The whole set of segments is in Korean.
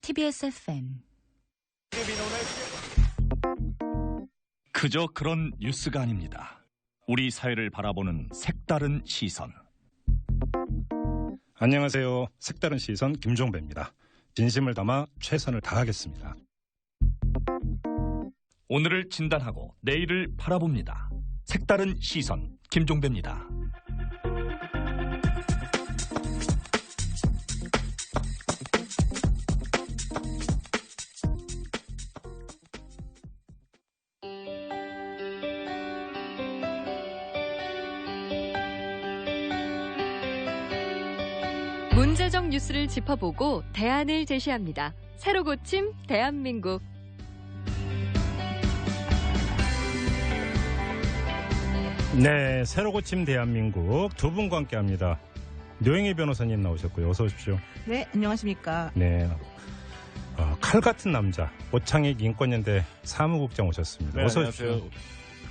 TBS FM. 그저 그런 뉴스가 아닙니다. 우리 사회를 바라보는 색다른 시선. 안녕하세요. 색다른 시선 김종배입니다. 진심을 담아 최선을 다하겠습니다. 오늘을 진단하고 내일을 바라봅니다. 색다른 시선 김종배입니다. 문제적 뉴스를 짚어보고 대안을 제시합니다. 새로 고침 대한민국. 네, 새로 고침 대한민국 두 분과 함께합니다. 노영희 변호사님 나오셨고요. 어서 오십시오. 네, 안녕하십니까. 네, 칼 같은 남자 오창익 인권연대 사무국장 오셨습니다. 네, 어서 안녕하세요. 오십시오.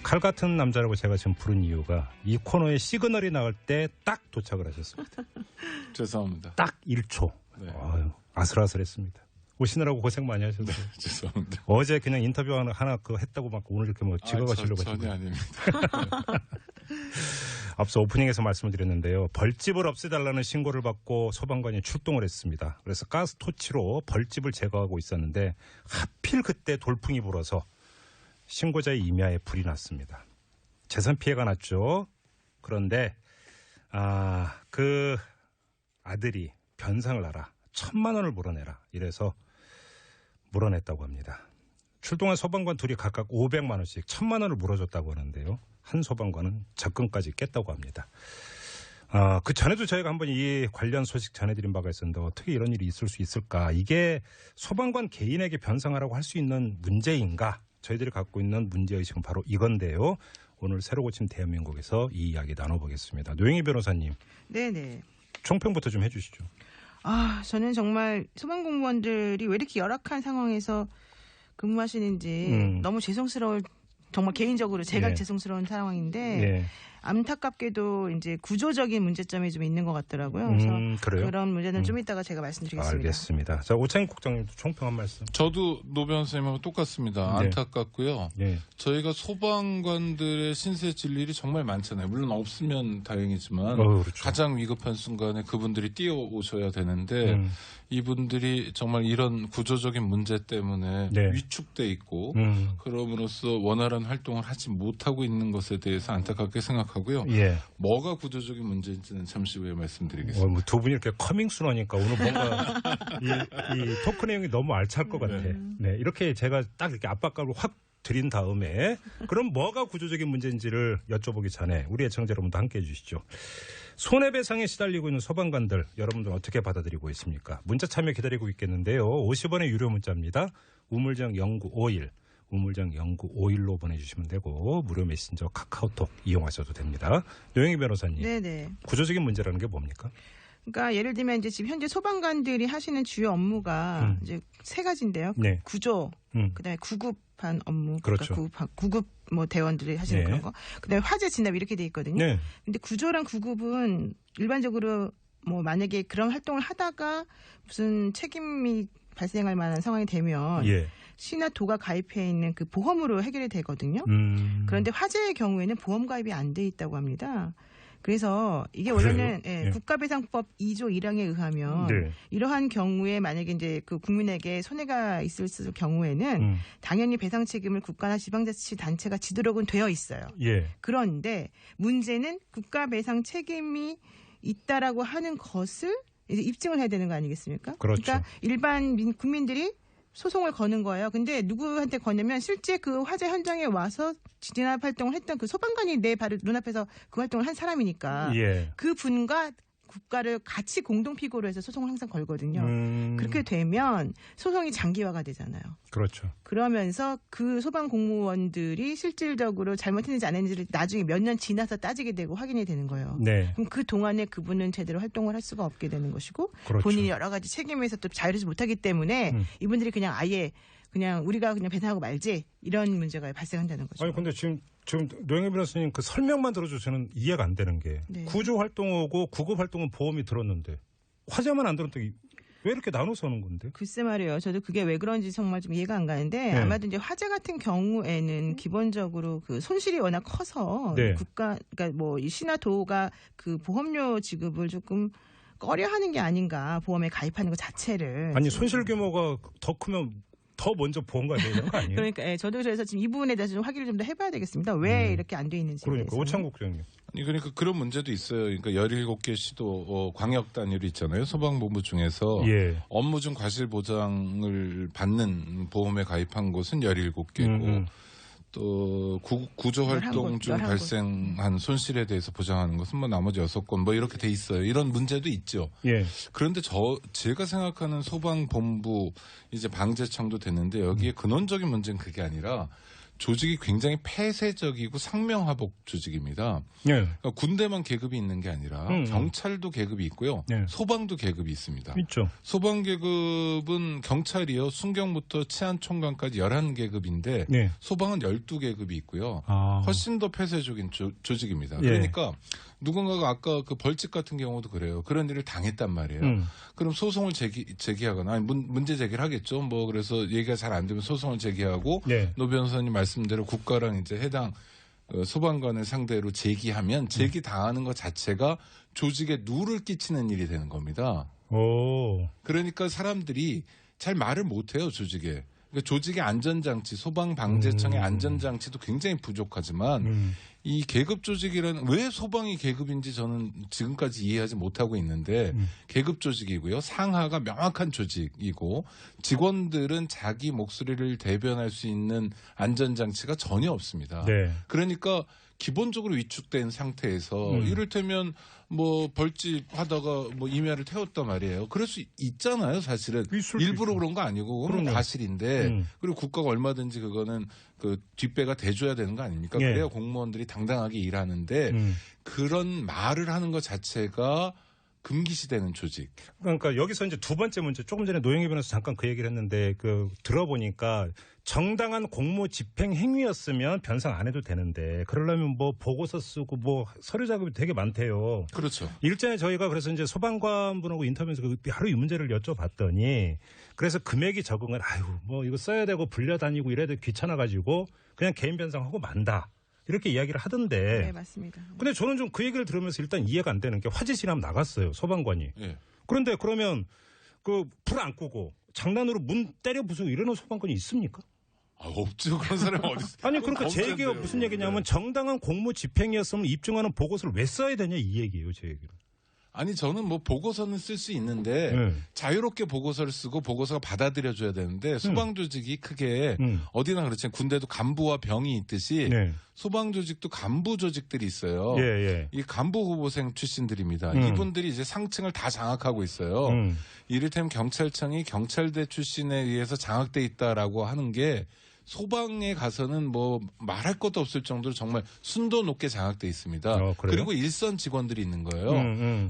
칼 같은 남자라고 제가 지금 부른 이유가 이 코너에 시그널이 나올 때 딱 도착을 하셨습니다. 죄송합니다. 딱 1초. 네. 아슬아슬했습니다. 오시느라고 고생 많이 하셨어요. 네, 죄송합니다. 어제 그냥 인터뷰 하나 했다고 막 오늘 이렇게 뭐 찍어가시려고 전혀 아닙니다. 앞서 오프닝에서 말씀을 드렸는데요. 벌집을 없애달라는 신고를 받고 소방관이 출동을 했습니다. 그래서 가스토치로 벌집을 제거하고 있었는데 하필 그때 돌풍이 불어서 신고자의 이마에 불이 났습니다. 재산 피해가 났죠. 그런데 그 아들이 변상을 하라. 1,000만 원을 물어내라. 이래서 물어냈다고 합니다. 출동한 소방관 둘이 각각 500만 원씩 1,000만 원을 물어줬다고 하는데요. 한 소방관은 접근까지 깼다고 합니다. 그 전에도 저희가 한번 이 관련 소식 전해드린 바가 있었는데 어떻게 이런 일이 있을 수 있을까? 이게 소방관 개인에게 변상하라고 할 수 있는 문제인가? 저희들이 갖고 있는 문제의식은 바로 이건데요. 오늘 새로 고침 대한민국에서 이 이야기 나눠보겠습니다. 노영희 변호사님. 네네. 총평부터 좀 해주시죠. 저는 정말 소방공무원들이 왜 이렇게 열악한 상황에서 근무하시는지 너무 죄송스러울, 정말 개인적으로 제가 죄송스러운 상황인데 안타깝게도 이제 구조적인 문제점이 좀 있는 것 같더라고요. 그래서 그런 문제는 좀 이따가 제가 말씀드리겠습니다. 알겠습니다. 자, 오창익 국장님도 총평 한 말씀. 저도 노 변호사님하고 똑같습니다. 안타깝고요. 저희가 소방관들의 신세 질 일이 정말 많잖아요. 물론 없으면 다행이지만 그렇죠. 가장 위급한 순간에 그분들이 뛰어오셔야 되는데 이분들이 정말 이런 구조적인 문제 때문에 위축돼 있고 그럼으로써 원활한 활동을 하지 못하고 있는 것에 대해서 안타깝게 생각하고요. 뭐가 구조적인 문제인지는 잠시 후에 말씀드리겠습니다. 두 분이 이렇게 커밍순하니까 오늘 뭔가 이 토크 내용이 너무 알찰 것 같아. 네, 이렇게 제가 딱 이렇게 압박감을 확 드린 다음에 그럼 뭐가 구조적인 문제인지를 여쭤보기 전에 우리 애청자 여러분도 함께해 주시죠. 손해배상에 시달리고 있는 소방관들 여러분들 어떻게 받아들이고 있습니까? 문자 참여 기다리고 있겠는데요. 50원의 유료 문자입니다. 우물정 0951 우물정 0951로 보내주시면 되고 무료 메신저 카카오톡 이용하셔도 됩니다. 노영희 변호사님. 네네. 구조적인 문제라는 게 뭡니까? 그러니까 예를 들면 이제 지금 현재 소방관들이 하시는 주요 업무가 이제 세 가지인데요. 구조, 그다음에 구급한 업무, 그렇죠. 그러니까 구급 뭐 대원들이 하시는 그런 거, 그다음에 화재 진압 이렇게 돼 있거든요. 근데 구조랑 구급은 일반적으로 뭐 만약에 그런 활동을 하다가 무슨 책임이 발생할 만한 상황이 되면 시나 도가 가입해 있는 그 보험으로 해결이 되거든요. 그런데 화재의 경우에는 보험 가입이 안 돼 있다고 합니다. 그래서 이게 원래는 국가배상법 2조 1항에 의하면 이러한 경우에 만약에 이제 그 국민에게 손해가 있을 경우에는 당연히 배상 책임을 국가나 지방자치단체가 지도록은 되어 있어요. 그런데 문제는 국가배상 책임이 있다라고 하는 것을 이제 입증을 해야 되는 거 아니겠습니까? 그렇죠. 그러니까 일반 국민들이 소송을 거는 거예요. 근데 누구한테 거냐면 실제 그 화재 현장에 와서 진압 활동을 했던 그 소방관이 내 바로 눈앞에서 그 활동을 한 사람이니까 그 분과 국가를 같이 공동 피고로 해서 소송을 항상 걸거든요. 그렇게 되면 소송이 장기화가 되잖아요. 그렇죠. 그러면서 그 소방 공무원들이 실질적으로 잘못했는지 안 했는지를 나중에 몇 년 지나서 따지게 되고 확인이 되는 거예요. 그럼 그 동안에 그분은 제대로 활동을 할 수가 없게 되는 것이고 본인이 여러 가지 책임에서 또 자유롭지 못하기 때문에 이분들이 그냥 아예 그냥 우리가 그냥 배상하고 말지 이런 문제가 발생한다는 거죠. 아니 근데 지금 노영희 변호사님 그 설명만 들어도 저는 이해가 안 되는 게 구조 활동하고 구급 활동은 보험이 들었는데 화재만 안 들었더니 왜 이렇게 나눠서 하는 건데? 글쎄 말이에요. 저도 그게 왜 그런지 정말 좀 이해가 안 가는데 네. 아마도 이제 화재 같은 경우에는 기본적으로 그 손실이 워낙 커서 네. 국가, 그러니까 뭐 이 시나 도가 그 보험료 지급을 조금 꺼려하는 게 아닌가. 보험에 가입하는 것 자체를. 아니 손실 규모가 더 크면 더 먼저 보험가 되는 거 아니에요? 그러니까 저도 그래서 지금 이 부분에 대해서 좀 확인을 좀 더 해봐야 되겠습니다. 왜 이렇게 안 돼 있는지. 그러니까 오창국 국장님. 아니 그러니까 그런 문제도 있어요. 그러니까 17개 시도 광역 단위로 있잖아요. 소방본부 중에서 예. 업무 중 과실 보장을 받는 보험에 가입한 곳은 17개고 또 구조 활동 중 발생한 손실에 대해서 보장하는 것은 뭐 나머지 6건 뭐 이렇게 돼 있어요. 이런 문제도 있죠. 예. 그런데 제가 생각하는 소방본부 이제 방재청도 됐는데 여기에 근원적인 문제는 그게 아니라 조직이 굉장히 폐쇄적이고 상명하복 조직입니다. 예. 그러니까 군대만 계급이 있는 게 아니라 경찰도 계급이 있고요. 네. 소방도 계급이 있습니다. 있죠. 소방 계급은 경찰이요. 순경부터 치안총관까지 11계급인데 네. 소방은 12계급이 있고요. 훨씬 더 폐쇄적인 조직입니다. 예. 그러니까 누군가가 아까 그 벌집 같은 경우도 그래요. 그런 일을 당했단 말이에요. 그럼 소송을 제기하거나 아니 문제 제기를 하겠죠. 뭐 그래서 얘기가 잘 안 되면 소송을 제기하고 네. 노 변호사님 말씀대로 국가랑 이제 해당 소방관을 상대로 제기하면 제기 당하는 것 자체가 조직에 누를 끼치는 일이 되는 겁니다. 오. 그러니까 사람들이 잘 말을 못해요, 조직에. 그러니까 조직의 안전장치, 소방방재청의 안전장치도 굉장히 부족하지만 이 계급 조직이라는 왜 소방이 계급인지 저는 지금까지 이해하지 못하고 있는데 계급 조직이고요. 상하가 명확한 조직이고 직원들은 자기 목소리를 대변할 수 있는 안전장치가 전혀 없습니다. 네. 그러니까 기본적으로 위축된 상태에서 이를테면 뭐 벌집 하다가 뭐 임야를 태웠단 말이에요. 그럴 수 있잖아요, 사실은. 일부러 그런 거 아니고 그건 과실인데 그리고 국가가 얼마든지 그거는 그 뒷배가 대줘야 되는 거 아닙니까? 예. 그래야 공무원들이 당당하게 일하는데 그런 말을 하는 것 자체가 금기시되는 조직. 그러니까 여기서 이제 두 번째 문제, 조금 전에 노영희 변호사 잠깐 그 얘기를 했는데 그 들어보니까 정당한 공무 집행 행위였으면 변상 안 해도 되는데 그러려면 뭐 보고서 쓰고 뭐 서류 작업이 되게 많대요. 그렇죠. 일전에 저희가 그래서 이제 소방관분하고 인터뷰에서 하루 이 문제를 여쭤봤더니 그래서 금액이 적응을 뭐 이거 써야 되고 불려다니고 이래야 돼 귀찮아가지고 그냥 개인 변상하고 만다. 이렇게 이야기를 하던데. 네, 맞습니다. 근데 저는 좀 그 얘기를 들으면서 일단 이해가 안 되는 게 화재 진압 나갔어요. 소방관이. 예. 그런데 그러면 그 불 안 끄고 장난으로 문 때려 부수고 이러는 소방관이 있습니까? 없죠. 그런 사람이 어디 있어요? 아니 그러니까 제 얘기가 무슨 얘기냐면 정당한 공무 집행이었으면 입증하는 보고서를 왜 써야 되냐 이 얘기예요. 제 얘기는. 아니 저는 뭐 보고서는 쓸 수 있는데 자유롭게 보고서를 쓰고 보고서가 받아들여줘야 되는데 소방조직이 크게 어디나 그렇지 군대도 간부와 병이 있듯이 소방조직도 간부 조직들이 있어요. 이 간부 후보생 출신들입니다. 이분들이 이제 상층을 다 장악하고 있어요. 이를테면 경찰청이 경찰대 출신에 의해서 장악돼 있다라고 하는 게 소방에 가서는 뭐 말할 것도 없을 정도로 정말 순도 높게 장악돼 있습니다. 그리고 일선 직원들이 있는 거예요.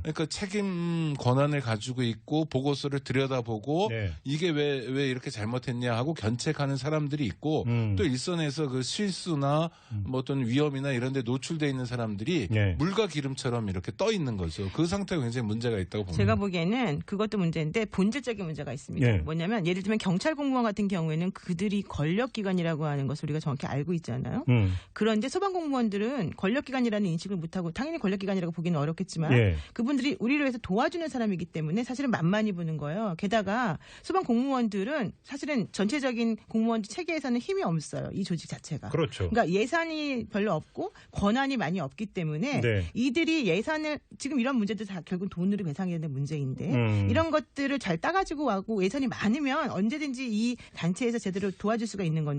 그러니까 책임 권한을 가지고 있고 보고서를 들여다보고 이게 왜 이렇게 잘못했냐 하고 견책하는 사람들이 있고 또 일선에서 그 실수나 뭐 어떤 위험이나 이런 데 노출돼 있는 사람들이 물과 기름처럼 이렇게 떠 있는 거죠. 그 상태가 굉장히 문제가 있다고 봅니다. 제가 보기에는 그것도 문제인데 본질적인 문제가 있습니다. 뭐냐면 예를 들면 경찰 공무원 같은 경우에는 그들이 권력기관이라고 하는 것을 우리가 정확히 알고 있잖아요. 그런데 소방공무원들은 권력기관이라는 인식을 못하고 당연히 권력기관이라고 보기는 어렵겠지만 그분들이 우리를 위해서 도와주는 사람이기 때문에 사실은 만만히 보는 거예요. 게다가 소방공무원들은 사실은 전체적인 공무원 체계에서는 힘이 없어요. 이 조직 자체가. 그렇죠. 그러니까 예산이 별로 없고 권한이 많이 없기 때문에 이들이 예산을 지금 이런 문제도 다 결국 돈으로 배상해야 되는 문제인데 이런 것들을 잘 따가지고 와고 예산이 많으면 언제든지 이 단체에서 제대로 도와줄 수가 있는 건데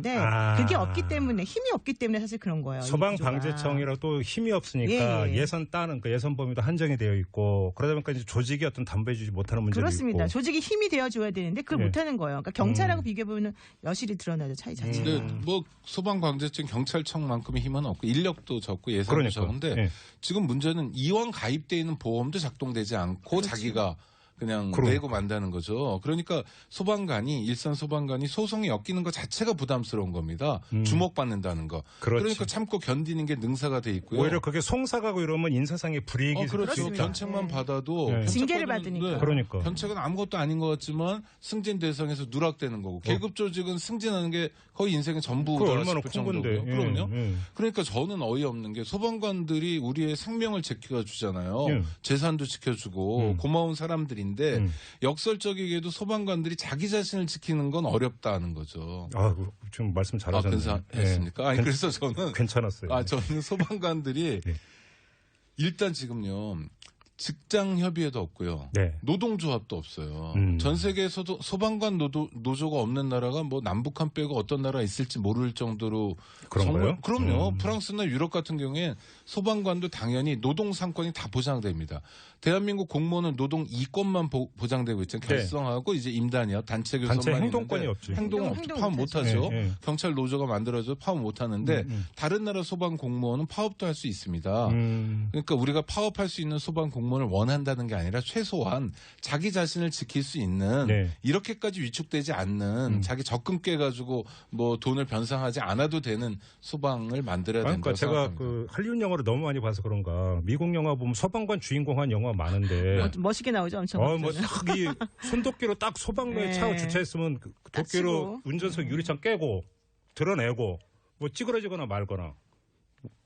그게 없기 때문에 힘이 없기 때문에 사실 그런 거예요. 소방방재청이라고 또 힘이 없으니까 예산 따는 그 예산 범위도 한정이 되어 있고 그러다 보니까 이제 조직이 어떤 담보해주지 못하는 문제도 그렇습니다. 있고. 조직이 힘이 되어줘야 되는데 그걸 못하는 거예요. 그러니까 경찰하고 비교해보면 여실히 드러나죠. 차이 자체가. 근데 뭐 소방방재청 경찰청만큼의 힘은 없고 인력도 적고 예산도 적은데 지금 문제는 이왕 가입돼 있는 보험도 작동되지 않고 자기가 그냥 내고 만다는 거죠. 그러니까 소방관이 일선 소방관이 소송에 엮이는 것 자체가 부담스러운 겁니다. 주목받는다는 거. 그렇지. 그러니까 참고 견디는 게 능사가 돼 있고요. 오히려 그게 송사가고 이러면 인사상의 불이익이 그렇죠. 견책만 받아도 징계를 받으니까. 그러니까 견책은 아무것도 아닌 것 같지만 승진 대상에서 누락되는 거고 계급 조직은 승진하는 게 거의 인생의 전부다 얼마나 싶을 큰 건데. 정도고요. 그럼요. 그러니까 저는 어이없는 게 소방관들이 우리의 생명을 지켜주잖아요. 재산도 지켜주고 고마운 사람들인데 역설적이게도 소방관들이 자기 자신을 지키는 건 어렵다는 거죠. 지금 말씀 잘하셨네요. 괜찮습니까? 아니, 그래서 저는 괜찮았어요. 저는 소방관들이 일단 지금요. 직장 협의회도 없고요. 노동조합도 없어요. 전 세계에서도 소방관 노조가 없는 나라가 뭐 남북한 빼고 어떤 나라 있을지 모를 정도로 그런가요? 그럼요. 프랑스나 유럽 같은 경우에 소방관도 당연히 노동 상권이 다 보장됩니다. 대한민국 공무원은 노동 이권만 보장되고 있잖아요. 결성하고 이제 임단이요. 단체 교섭만 단체 행동권이 없지. 행동 파업 못하죠. 경찰 노조가 만들어져 파업 못하는데 다른 나라 소방 공무원은 파업도 할 수 있습니다. 그러니까 우리가 파업할 수 있는 소방 공무원을 원한다는 게 아니라 최소한 자기 자신을 지킬 수 있는 이렇게까지 위축되지 않는 자기 적금 깨가지고 뭐 돈을 변상하지 않아도 되는 소방을 만들어야 된다고 제가 생각합니다. 할리우드 영화를 너무 많이 봐서 그런가 미국 영화 보면 소방관 주인공 한 영화 많은데 멋있게 나오죠, 엄청. 이 손도끼로 딱 소방로에 차 주차했으면 도끼로 운전석 유리창 깨고 드러내고 뭐 찌그러지거나 말거나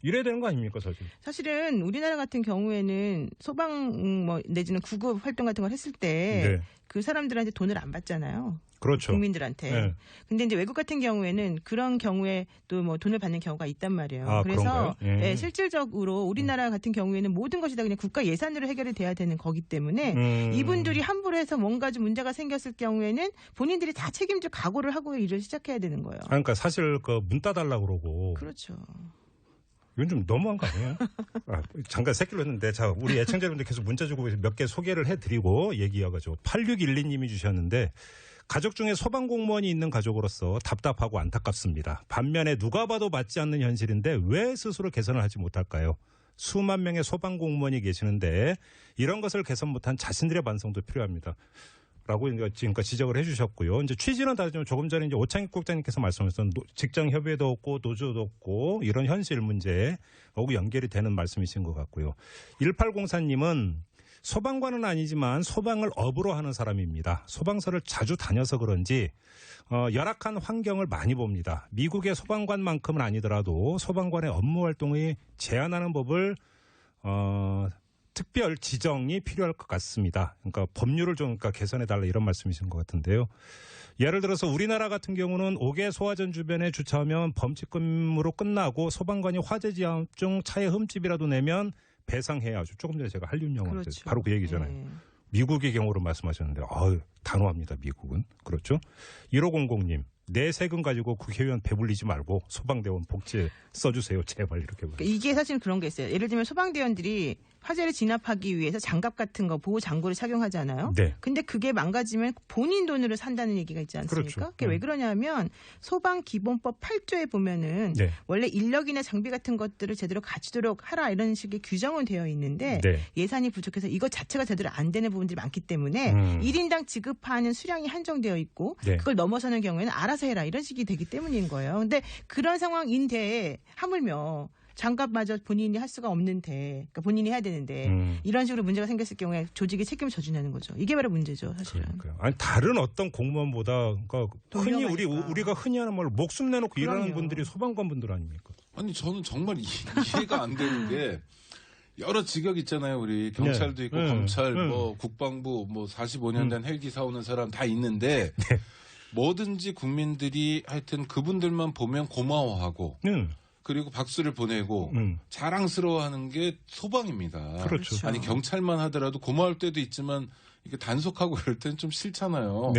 이래야 되는 거 아닙니까, 사실은 우리나라 같은 경우에는 소방 내지는 구급 활동 같은 걸 했을 때 그 사람들한테 돈을 안 받잖아요. 그렇죠. 국민들한테. 근데 이제 외국 같은 경우에는 그런 경우에 또 뭐 돈을 받는 경우가 있단 말이에요. 그래서 실질적으로 우리나라 같은 경우에는 모든 것이 다 그냥 국가 예산으로 해결이 돼야 되는 거기 때문에 이분들이 함부로 해서 뭔가 좀 문제가 생겼을 경우에는 본인들이 다 책임질 각오를 하고 일을 시작해야 되는 거예요. 그러니까 사실 문 따달라고 그러고. 그렇죠. 이건 좀 너무한 거 아니에요? 잠깐 새끼로 했는데, 우리 애청자분들 계속 문자 주고 몇 개 소개를 해드리고 얘기해가지고 8612님이 주셨는데, 가족 중에 소방공무원이 있는 가족으로서 답답하고 안타깝습니다. 반면에 누가 봐도 맞지 않는 현실인데 왜 스스로 개선을 하지 못할까요? 수만 명의 소방공무원이 계시는데 이런 것을 개선 못한 자신들의 반성도 필요합니다. 라고 지금까지 지적을 해주셨고요. 이제 취지는 다르지만 조금 전에 이제 오창익 국장님께서 말씀하셨던 직장 협의회도 없고 노조도 없고 이런 현실 문제하고 연결이 되는 말씀이신 것 같고요. 1804님은 소방관은 아니지만 소방을 업으로 하는 사람입니다. 소방서를 자주 다녀서 그런지 열악한 환경을 많이 봅니다. 미국의 소방관만큼은 아니더라도 소방관의 업무 활동을 제한하는 법을 특별 지정이 필요할 것 같습니다. 그러니까 법률을 좀 개선해달라 이런 말씀이신 것 같은데요. 예를 들어서 우리나라 같은 경우는 5개 소화전 주변에 주차하면 범칙금으로 끝나고 소방관이 화재 지역 중 차에 흠집이라도 내면 배상해야 하죠. 조금 전에 제가 한림 영화 때 바로 그 얘기잖아요. 미국의 경우로 말씀하셨는데 단호합니다. 미국은. 그렇죠. 1500님. 내 세금 가지고 국회의원 배불리지 말고 소방대원 복지에 써주세요. 제발 이렇게. 이게 사실 그런 게 있어요. 예를 들면 소방대원들이 화재를 진압하기 위해서 장갑 같은 거 보호 장구를 착용하잖아요. 근데 그게 망가지면 본인 돈으로 산다는 얘기가 있지 않습니까? 그렇죠. 그게 왜 그러냐면 소방기본법 8조에 보면은 원래 인력이나 장비 같은 것들을 제대로 갖추도록 하라 이런 식의 규정은 되어 있는데 예산이 부족해서 이것 자체가 제대로 안 되는 부분들이 많기 때문에 1인당 지급하는 수량이 한정되어 있고 그걸 넘어서는 경우에는 알아서 해라 이런 식이 되기 때문인 거예요. 근데 그런 상황인데 하물며 장갑마저 본인이 할 수가 없는데, 그러니까 본인이 해야 되는데 이런 식으로 문제가 생겼을 경우에 조직이 책임을 져주냐는 거죠. 이게 바로 문제죠, 사실은. 그러니까요. 아니 다른 어떤 공무원보다 그러니까 흔히 우리가 흔히 하는 말로 목숨 내놓고 일하는 분들이 소방관 분들 아닙니까? 아니 저는 정말 이해가 안 되는 게 여러 직역 있잖아요. 우리 경찰도 있고 검찰, 뭐 국방부, 뭐 45년 된 헬기 사오는 사람 다 있는데. 뭐든지 국민들이 하여튼 그분들만 보면 고마워하고 그리고 박수를 보내고 자랑스러워하는 게 소방입니다. 그렇죠. 아니 경찰만 하더라도 고마울 때도 있지만 이게 단속하고 그럴 때는 좀 싫잖아요.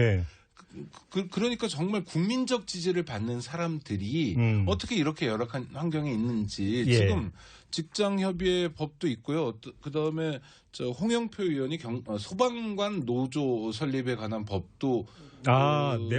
그러니까 정말 국민적 지지를 받는 사람들이 어떻게 이렇게 열악한 환경에 있는지 지금 직장협의회 법도 있고요. 그다음에 홍영표 의원이 소방관 노조 설립에 관한 법도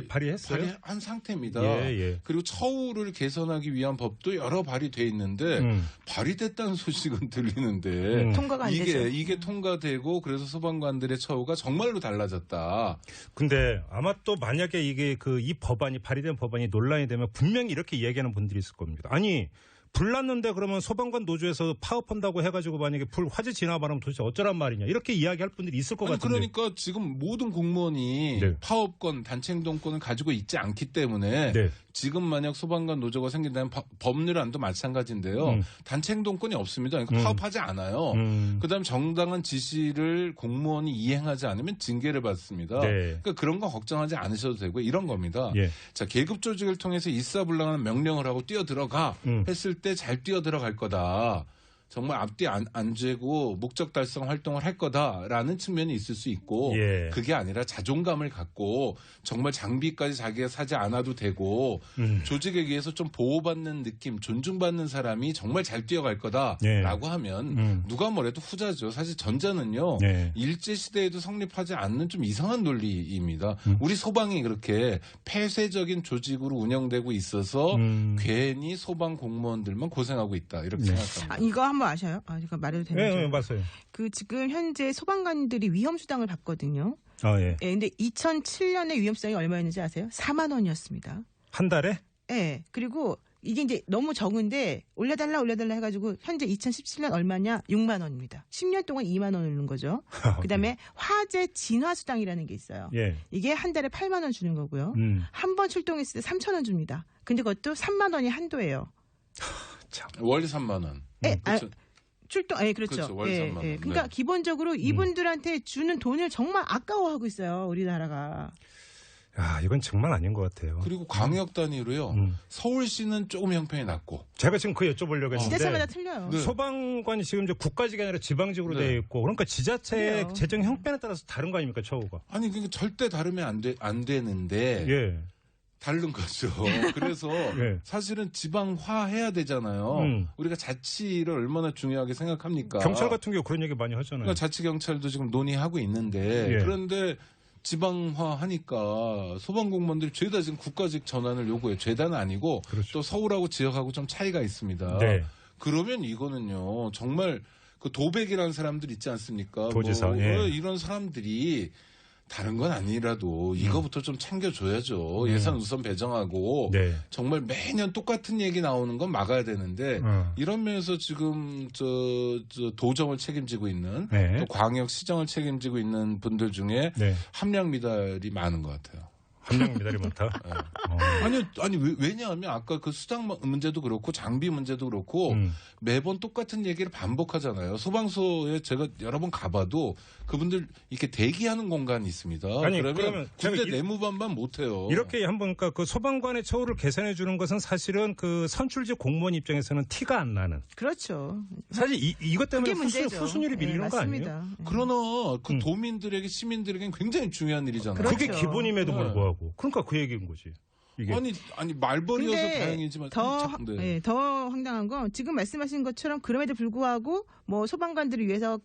발의했어요? 발의한 상태입니다. 예. 그리고 처우를 개선하기 위한 법도 여러 발의돼 있는데 발의됐다는 소식은 들리는데 통과가 안 되죠. 이게 통과되고 그래서 소방관들의 처우가 정말로 달라졌다. 근데 아마 또 만약에 이게 이 법안이 발의된 법안이 논란이 되면 분명히 이렇게 이야기하는 분들이 있을 겁니다. 아니 불 났는데 그러면 소방관 노조에서 파업한다고 해가지고 만약에 화재 진화하면 도대체 어쩌란 말이냐 이렇게 이야기할 분들이 있을 것 같은데. 그러니까 지금 모든 공무원이 파업권, 단체행동권을 가지고 있지 않기 때문에 지금 만약 소방관 노조가 생긴다면 법률안도 마찬가지인데요. 단체행동권이 없습니다. 그러니까 파업하지 않아요. 그다음 정당한 지시를 공무원이 이행하지 않으면 징계를 받습니다. 그러니까 그런 거 걱정하지 않으셔도 되고 이런 겁니다. 자, 계급 조직을 통해서 일사불란한 명령을 하고 뛰어들어가 했을 때 잘 뛰어들어갈 거다. 정말 앞뒤 안 죄고 목적 달성 활동을 할 거다라는 측면이 있을 수 있고 그게 아니라 자존감을 갖고 정말 장비까지 자기가 사지 않아도 되고 조직에 의해서 좀 보호받는 느낌, 존중받는 사람이 정말 잘 뛰어갈 거다라고 하면 누가 뭐래도 후자죠. 사실 전자는요. 일제시대에도 성립하지 않는 좀 이상한 논리입니다. 우리 소방이 그렇게 폐쇄적인 조직으로 운영되고 있어서 괜히 소방 공무원들만 고생하고 있다. 이렇게 생각합니다. 이거 한번 아셔요? 이거 말해도 되나요? 네, 맞아요. 지금 현재 소방관들이 위험수당을 받거든요. 근데 2007년에 위험수당이 얼마였는지 아세요? 4만 원이었습니다. 한 달에? 네. 그리고 이게 이제 너무 적은데 올려달라 해가지고 현재 2017년 얼마냐? 6만 원입니다. 10년 동안 2만 원 오르는 거죠. 그다음에 화재 진화수당이라는 게 있어요. 이게 한 달에 8만 원 주는 거고요. 한 번 출동했을 때 3천 원 줍니다. 근데 그것도 3만 원이 한도예요. 월 3만 원. 출동, 그렇죠. 월 3만 원. 그러니까 기본적으로 이분들한테 주는 돈을 정말 아까워하고 있어요. 우리나라가. 이건 정말 아닌 것 같아요. 그리고 광역 단위로요. 서울시는 조금 형편이 낮고. 제가 지금 여쭤보려고 했는데. 지자체마다 틀려요. 소방관이 지금 이제 국가직이 아니라 지방직으로 되어 있고, 그러니까 지자체 재정 형편에 따라서 다른 거 아닙니까, 처우가? 아니, 그러니까 절대 다르면 안 되는데. 다른 거죠. 그래서 사실은 지방화해야 되잖아요. 우리가 자치를 얼마나 중요하게 생각합니까? 경찰 같은 경우 그런 얘기 많이 하잖아요. 그러니까 자치경찰도 지금 논의하고 있는데 그런데 지방화하니까 소방공무원들이 죄다 지금 국가직 전환을 요구해요. 죄다는 아니고 또 서울하고 지역하고 좀 차이가 있습니다. 그러면 이거는요. 정말 그 도백이라는 사람들 있지 않습니까? 도지사. 이런 사람들이 다른 건 아니라도 이거부터 좀 챙겨줘야죠. 예산 우선 배정하고 정말 매년 똑같은 얘기 나오는 건 막아야 되는데 이런 면에서 지금 저 도정을 책임지고 있는 또 광역 시정을 책임지고 있는 분들 중에 함량 미달이 많은 것 같아요. 함량 미달이 많다? 아니 왜냐하면 아까 그 수당 문제도 그렇고 장비 문제도 그렇고 매번 똑같은 얘기를 반복하잖아요. 소방서에 제가 여러 번 가봐도 그분들 이렇게 대기하는 공간이 있습니다. 그러면 군대 내무반만 못해요. 이렇게 한번 그 소방관의 처우를 개선해 주는 것은 사실은 그 선출직 공무원 입장에서는 티가 안 나는. 그렇죠. 사실 이것 때문에 후순위를 밀리는 거 아니에요? 그러나 그 도민들에게 시민들에게는 굉장히 중요한 일이잖아요. 그게 기본임에도 불구하고. 그러니까 그 얘기인 거지. 이게. 아니 말벌이어서 다행이지만 더 황당한 건 지금 말씀하신 것처럼 그럼에도 불구하고 뭐 소방관들을 위해서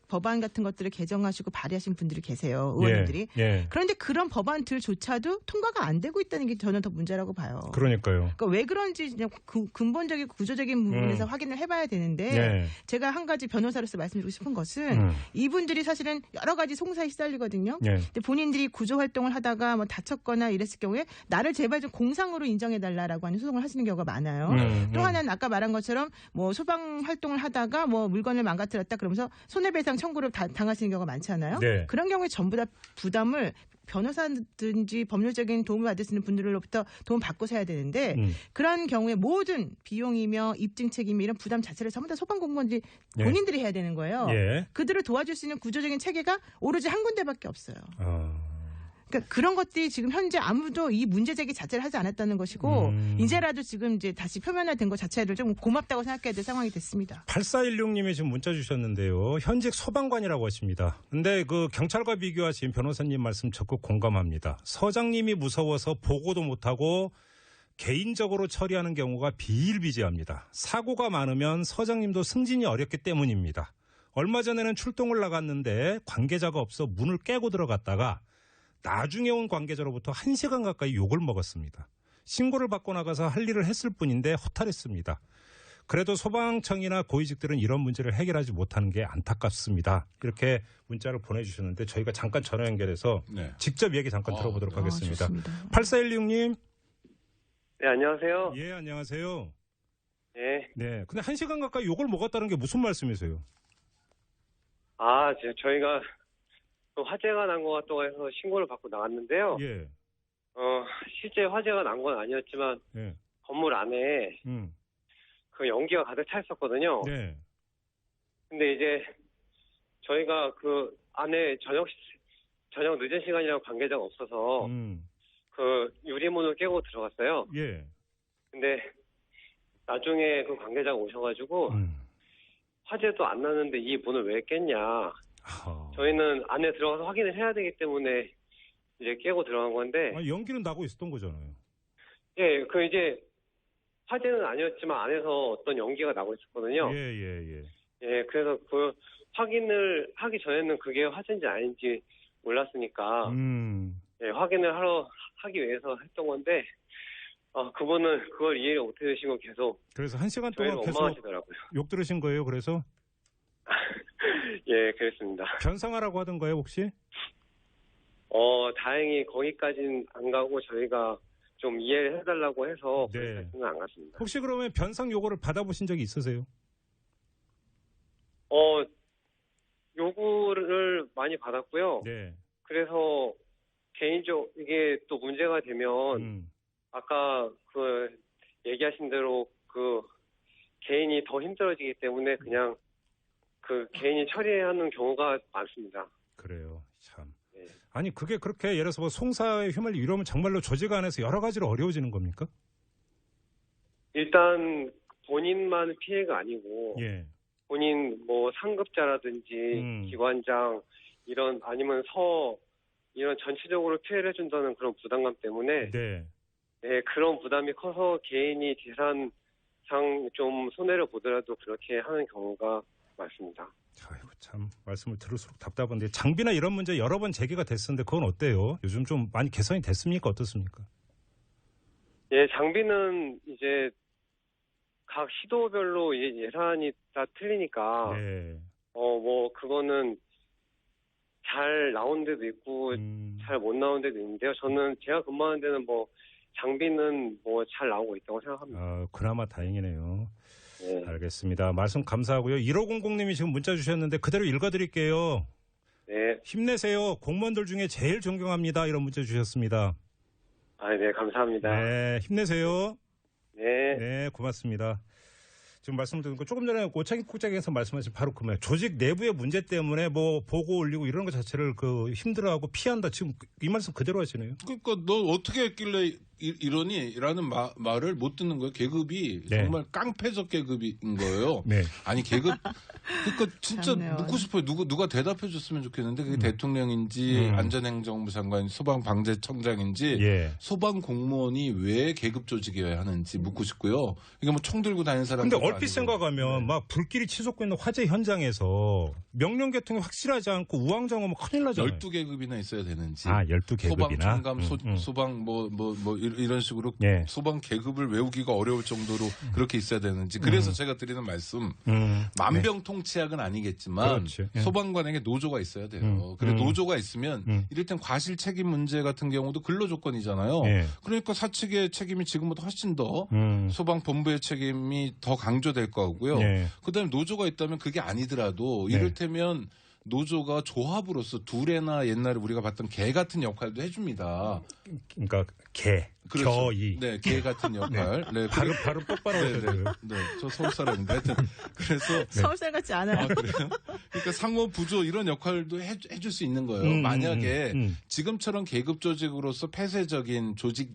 법안 같은 것들을 개정하시고 발의하신 분들이 계세요. 의원님들이. 그런데 그런 법안들조차도 통과가 안 되고 있다는 게 저는 더 문제라고 봐요. 그러니까요. 그러니까 왜 그런지 그냥 근본적이고 구조적인 부분에서 확인을 해봐야 되는데 제가 한 가지 변호사로서 말씀드리고 싶은 것은 이분들이 사실은 여러 가지 송사에 시달리거든요. 근데 본인들이 구조 활동을 하다가 뭐 다쳤거나 이랬을 경우에 나를 제발 좀 공상으로 인정해달라라고 하는 소송을 하시는 경우가 많아요. 또 하나는 아까 말한 것처럼 뭐 소방 활동을 하다가 뭐 물건을 망가뜨렸다 그러면서 손해배상 청구를 당하시는 경우가 많잖아요. 그런 경우에 전부 다 부담을 변호사든지 법률적인 도움을 받을 수 있는 분들로부터 도움 받고서 해야 되는데 그런 경우에 모든 비용이며 입증 책임이 이런 부담 자체를 전부 다 소방공무원들이 본인들이 해야 되는 거예요. 그들을 도와줄 수 있는 구조적인 체계가 오로지 한 군데밖에 없어요. 그러니까 그런 것들이 지금 현재 아무도 이 문제 제기 자체를 하지 않았다는 것이고 이제라도 지금 이제 다시 표면화된 것 자체를 좀 고맙다고 생각해야 될 상황이 됐습니다. 8416님이 지금 문자 주셨는데요. 현직 소방관이라고 하십니다. 근데 그 경찰과 비교하신 변호사님 말씀 적극 공감합니다. 서장님이 무서워서 보고도 못하고 개인적으로 처리하는 경우가 비일비재합니다. 사고가 많으면 서장님도 승진이 어렵기 때문입니다. 얼마 전에는 출동을 나갔는데 관계자가 없어 문을 깨고 들어갔다가 나중에 온 관계자로부터 1시간 가까이 욕을 먹었습니다. 신고를 받고 나가서 할 일을 했을 뿐인데 허탈했습니다. 그래도 소방청이나 고위직들은 이런 문제를 해결하지 못하는 게 안타깝습니다. 이렇게 문자를 보내주셨는데 저희가 잠깐 전화 연결해서 직접 얘기 잠깐 들어보도록 하겠습니다. 8416님. 네, 안녕하세요. 예, 안녕하세요. 네. 네. 근데 1시간 가까이 욕을 먹었다는 게 무슨 말씀이세요? 저희가 또 화재가 난 것 같다고 해서 신고를 받고 나갔는데요. 예. 실제 화재가 난 건 아니었지만, 예. 건물 안에, 그 연기가 가득 차 있었거든요. 네. 근데 이제, 저희가 그 안에 저녁 늦은 시간이라고 관계자가 없어서, 그 유리문을 깨고 들어갔어요. 예. 근데, 나중에 그 관계자가 오셔가지고, 화재도 안 나는데 이 문을 왜 깼냐. 저희는 안에 들어가서 확인을 해야 되기 때문에 이제 깨고 들어간 건데. 연기는 나고 있었던 거잖아요. 예, 그 이제 화재는 아니었지만 안에서 어떤 연기가 나고 있었거든요. 예, 그래서 그 확인을 하기 전에는 그게 화재인지 아닌지 몰랐으니까. 예, 확인을 하기 위해서 했던 건데. 그분은 그걸 이해를 못 해주시고 계속. 그래서 1시간 동안 계속 원망하시더라고요. 욕 들으신 거예요, 그래서? 예, 그랬습니다. 변상하라고 하던가요, 혹시? 다행히 거기까지는 안 가고 저희가 좀 이해를 해달라고 해서 거기까지는 안 갔습니다. 혹시 그러면 변상 요구를 받아보신 적이 있으세요? 요구를 많이 받았고요. 네. 그래서 이게 또 문제가 되면 아까 그 얘기하신 대로 그 개인이 더 힘들어지기 때문에 그냥 그 개인이 처리하는 경우가 많습니다. 그래요. 참. 네. 아니 그게 그렇게 예를 들어서 뭐 송사에 휘말리고 이러면 정말로 조직 안에서 여러 가지로 어려워지는 겁니까? 일단 본인만 피해가 아니고 본인 뭐 상급자라든지 기관장 아니면 이런 전체적으로 피해를 해준다는 그런 부담감 때문에 그런 부담이 커서 개인이 재산상 좀 손해를 보더라도 그렇게 하는 경우가 많습니다. 아이고 참 말씀을 들을수록 답답한데 장비나 이런 문제 여러 번 제기가 됐었는데 그건 어때요? 요즘 좀 많이 개선이 됐습니까? 어떻습니까? 예, 장비는 이제 각 시도별로 예산이 다 틀리니까 뭐 그거는 잘 나온 데도 있고 잘 못 나온 데도 있는데요. 제가 근무하는 데는 뭐 장비는 뭐 잘 나오고 있다고 생각합니다. 그나마 다행이네요. 네. 알겠습니다. 말씀 감사하고요. 1500님이 지금 문자 주셨는데 그대로 읽어드릴게요. 네. 힘내세요. 공무원들 중에 제일 존경합니다. 이런 문자 주셨습니다. 네, 감사합니다. 네, 힘내세요. 네. 네, 고맙습니다. 지금 말씀을 드린 거 조금 전에 오창익 국장께서 말씀하신 바로 그 말. 조직 내부의 문제 때문에 뭐 보고 올리고 이런 것 자체를 힘들어하고 피한다. 지금 이 말씀 그대로 하시네요. 그러니까 너 어떻게 했길래 이러니? 라는 말을 못 듣는 거예요. 계급이 정말 깡패적 계급인 거예요. 아니 계급 그러니까 진짜 묻고 싶어요. 누가 대답해 줬으면 좋겠는데 그게 대통령인지 안전행정부 장관인지 소방방재청장인지 소방 공무원이 왜 계급 조직이어야 하는지 묻고 싶고요. 이게 뭐 총 들고 다니는 사람. 근데 얼핏 생각하면 막 불길이 치솟고 있는 화재 현장에서 명령 개통이 확실하지 않고 우왕좌왕하면 큰일 나잖아요. 12계급이나 있어야 되는지. 12계급이나. 소방, 소방 이런 식으로 소방 계급을 외우기가 어려울 정도로 그렇게 있어야 되는지. 그래서 제가 드리는 말씀. 만병통치약은 아니겠지만 소방관에게 노조가 있어야 돼요. 그리고 노조가 있으면 이를테면 과실 책임 문제 같은 경우도 근로조건이잖아요. 그러니까 사측의 책임이 지금보다 훨씬 더 소방본부의 책임이 더 강조될 거고요. 그다음에 노조가 있다면 그게 아니더라도 이를테면 노조가 조합으로서 둘에나 옛날에 우리가 봤던 개 같은 역할도 해줍니다. 그러니까 개, 그렇죠. 겨이. 네, 개 같은 역할. 발음 똑바로 하셔야 네, 저 서울 사람인데 하여튼 그래서 서울살 같지 않아요. 그래요? 그러니까 상호 부조 이런 역할도 해줄 수 있는 거예요. 만약에 지금처럼 계급 조직으로서 폐쇄적인 조직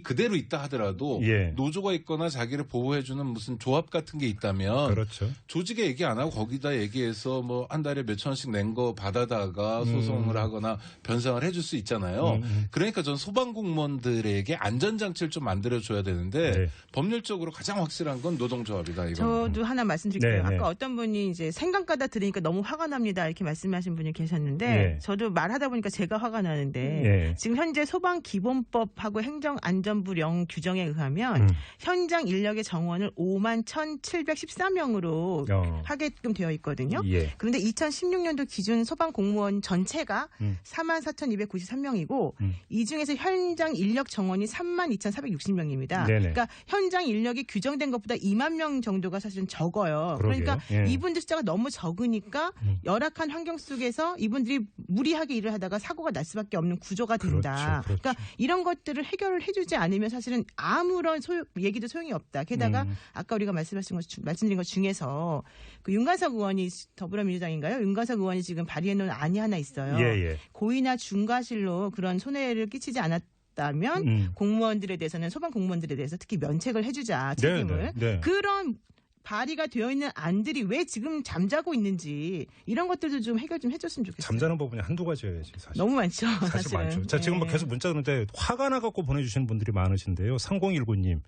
그대로 있다 하더라도 예. 노조가 있거나 자기를 보호해주는 무슨 조합 같은 게 있다면 그렇죠. 조직에 얘기 안 하고 거기다 얘기해서 뭐 한 달에 몇천 원씩 낸 거 받아다가 소송을 하거나 변상을 해줄 수 있잖아요. 그러니까 전 소방공무원들에게 안전장치를 좀 만들어줘야 되는데 네. 법률적으로 가장 확실한 건 노동조합이다. 이건. 저도 하나 말씀드릴게요. 네, 아까 어떤 분이 이제 생각가다 들으니까 너무 화가 납니다 이렇게 말씀하신 분이 계셨는데 네. 저도 말하다 보니까 제가 화가 나는데 네. 지금 현재 소방기본법하고 행정안전부령 규정에 의하면 현장 인력의 정원을 51,714명으로 하게끔 되어 있거든요. 예. 그런데 2016년도 기준 소방공무원 전체가 44,293명이고 이 중에서 현장 인력 정원이 32,460명입니다. 그러니까 현장 인력이 규정된 것보다 2만 명 정도가 사실은 적어요. 그러게요. 그러니까 예. 이분들 숫자가 너무 적으니까 열악한 환경 속에서 이분들이 무리하게 일을 하다가 사고가 날 수밖에 없는 구조가 된다. 그렇죠. 그러니까 이런 것들을 해결을 해주지 않으면 사실은 아무런 얘기도 소용이 없다. 게다가 아까 우리가 말씀드린 것 중에서 그 윤관석 의원이 더불어민주당인가요? 윤관석 의원이 지금 발의해놓은 안이 하나 있어요. 예. 고의나 중과실로 그런 손해를 끼치지 않았다면 공무원들에 대해서는 소방 공무원들에 대해서 특히 면책을 해주자 책임을 그런 발의가 되어 있는 안들이 왜 지금 잠자고 있는지 이런 것들도 좀 해결 좀 해줬으면 좋겠어요. 잠자는 부분이 한두 가지여야지 사실. 너무 많죠. 사실 많죠. 자, 지금 뭐 계속 문자 오는데 화가 나갖고 보내주시는 분들이 많으신데요. 3019님.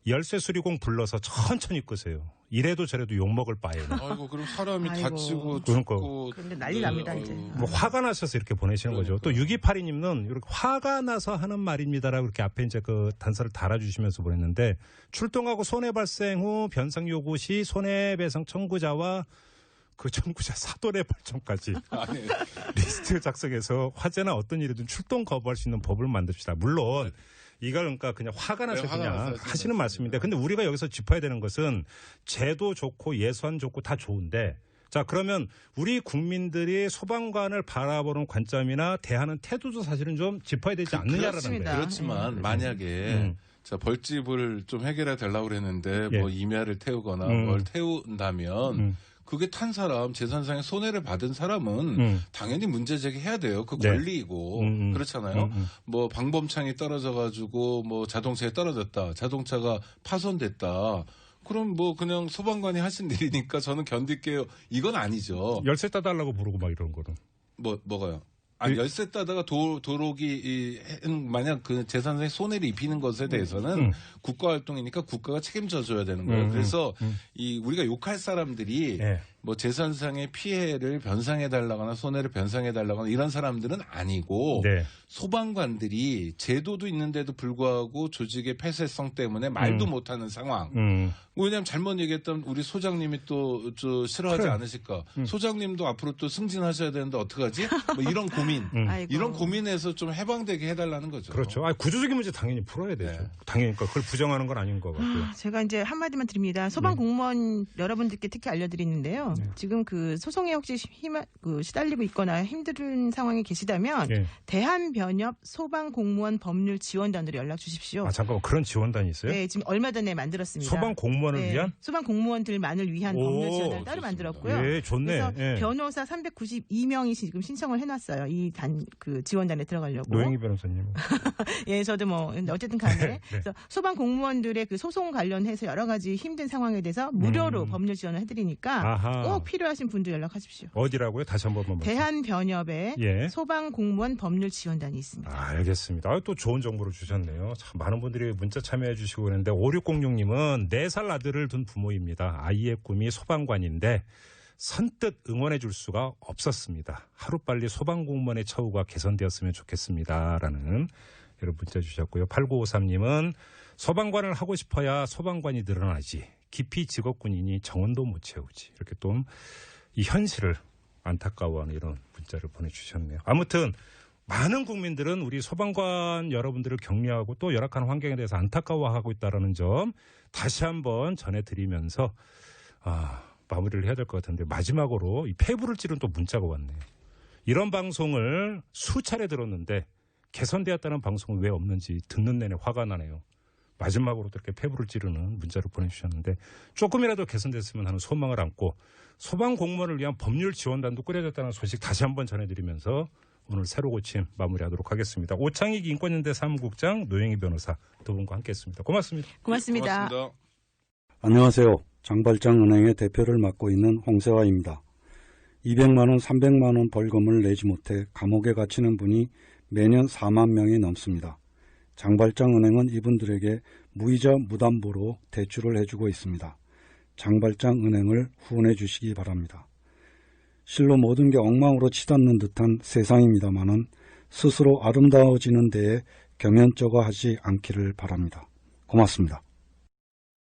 열쇠 수리공 불러서 천천히 끄세요. 이래도 저래도 욕먹을 바에는. 아이고, 그럼 사람이 다치고 그러니까. 죽고. 그런데 난리 납니다, 이제. 뭐 화가 나셔서 이렇게 보내시는 거죠. 또 6282님은 이렇게 화가 나서 하는 말입니다라고 이렇게 앞에 이제 그 단서를 달아주시면서 보냈는데 출동하고 손해 발생 후 변상 요구 시 손해배상 청구자와 그 청구자 사돈의 발전까지 리스트 작성해서 화재나 어떤 일이든 출동 거부할 수 있는 법을 만듭시다. 물론 이걸 그러니까 그냥 화가 나서 그냥 하시는 말씀인데 근데 우리가 여기서 짚어야 되는 것은 제도 좋고 예산 좋고 다 좋은데 자 그러면 우리 국민들이 소방관을 바라보는 관점이나 대하는 태도도 사실은 좀 짚어야 되지 않느냐라는 거예요. 그렇지만 만약에 자 벌집을 좀 해결해 달라고 그랬는데 뭐 임야를 태우거나 뭘 태운다면 그게 탄 사람, 재산상의 손해를 받은 사람은 당연히 문제 제기해야 돼요. 그 권리이고 그렇잖아요. 뭐 방범창이 떨어져가지고 뭐 자동차에 떨어졌다, 자동차가 파손됐다. 그럼 뭐 그냥 소방관이 하신 일이니까 저는 견딜게요. 이건 아니죠. 열쇠 따달라고 부르고 막 이런 거는. 뭐가요? 아니, 열쇠 따다가 도록이 만약 그 재산상의 손해를 입히는 것에 대해서는 국가 활동이니까 국가가 책임져 줘야 되는 거예요. 그래서 이 우리가 욕할 사람들이 뭐 재산상의 피해를 변상해 달라거나 손해를 변상해 달라거나 이런 사람들은 아니고 소방관들이 제도도 있는데도 불구하고 조직의 폐쇄성 때문에 말도 못하는 상황. 왜냐하면 잘못 얘기했던 우리 소장님이 또 싫어하지 않으실까. 소장님도 앞으로 또 승진하셔야 되는데 어떡하지? 뭐 이런 고민. 이런 고민에서 좀 해방되게 해달라는 거죠. 그렇죠. 구조적인 문제 당연히 풀어야 되죠. 당연히 그걸 부정하는 건 아닌 것 같고요. 제가 이제 한마디만 드립니다. 소방 공무원 여러분들께 특히 알려드리는데요. 지금 그 소송에 혹시 시달리고 있거나 힘든 상황에 계시다면 대한변협 소방공무원 법률 지원단으로 연락 주십시오. 잠깐만 그런 지원단이 있어요? 네, 지금 얼마 전에 만들었습니다. 소방공무원을 위한? 소방공무원들만을 위한 법률 지원단을 따로 만들었고요. 좋네. 그래서 변호사 392명이 지금 신청을 해놨어요. 그 지원단에 들어가려고. 노영희 변호사님. 저도 뭐 어쨌든 간에 그래서 소방공무원들의 그 소송 관련해서 여러 가지 힘든 상황에 대해서 무료로 법률 지원을 해드리니까 꼭 필요하신 분들 연락하십시오. 어디라고요? 다시 한 번만. 대한변협의 소방공무원 법률 지원단이 있습니다. 알겠습니다. 또 좋은 정보를 주셨네요. 참 많은 분들이 문자 참여해 주시고 있는데 5606님은 4살 아들을 둔 부모입니다. 아이의 꿈이 소방관인데 선뜻 응원해 줄 수가 없었습니다. 하루빨리 소방공무원의 처우가 개선되었으면 좋겠습니다. 라는 여러분 문자 주셨고요. 8953님은 소방관을 하고 싶어야 소방관이 늘어나지. 깊이 직업군이니 정원도 못 채우지. 이렇게 또 이 현실을 안타까워하는 이런 문자를 보내주셨네요. 아무튼 많은 국민들은 우리 소방관 여러분들을 격려하고 또 열악한 환경에 대해서 안타까워하고 있다는 점 다시 한번 전해드리면서 마무리를 해야 될 것 같은데 마지막으로 이 폐부를 찌른 또 문자가 왔네요. 이런 방송을 수차례 들었는데 개선되었다는 방송은 왜 없는지 듣는 내내 화가 나네요. 마지막으로 이렇게 폐부를 찌르는 문자를 보내주셨는데 조금이라도 개선됐으면 하는 소망을 안고 소방공무원을 위한 법률 지원단도 꾸려졌다는 소식 다시 한번 전해드리면서 오늘 새로 고침 마무리하도록 하겠습니다. 오창익 인권연대 사무국장, 노영희 변호사 두 분과 함께했습니다. 고맙습니다. 고맙습니다. 안녕하세요. 장발장은행의 대표를 맡고 있는 홍세화입니다. 200만 원, 300만 원 벌금을 내지 못해 감옥에 갇히는 분이 매년 4만 명이 넘습니다. 장발장은행은 이분들에게 무이자 무담보로 대출을 해주고 있습니다. 장발장은행을 후원해 주시기 바랍니다. 실로 모든 게 엉망으로 치닫는 듯한 세상입니다마는 스스로 아름다워지는 데에 경연쩍어 하지 않기를 바랍니다. 고맙습니다.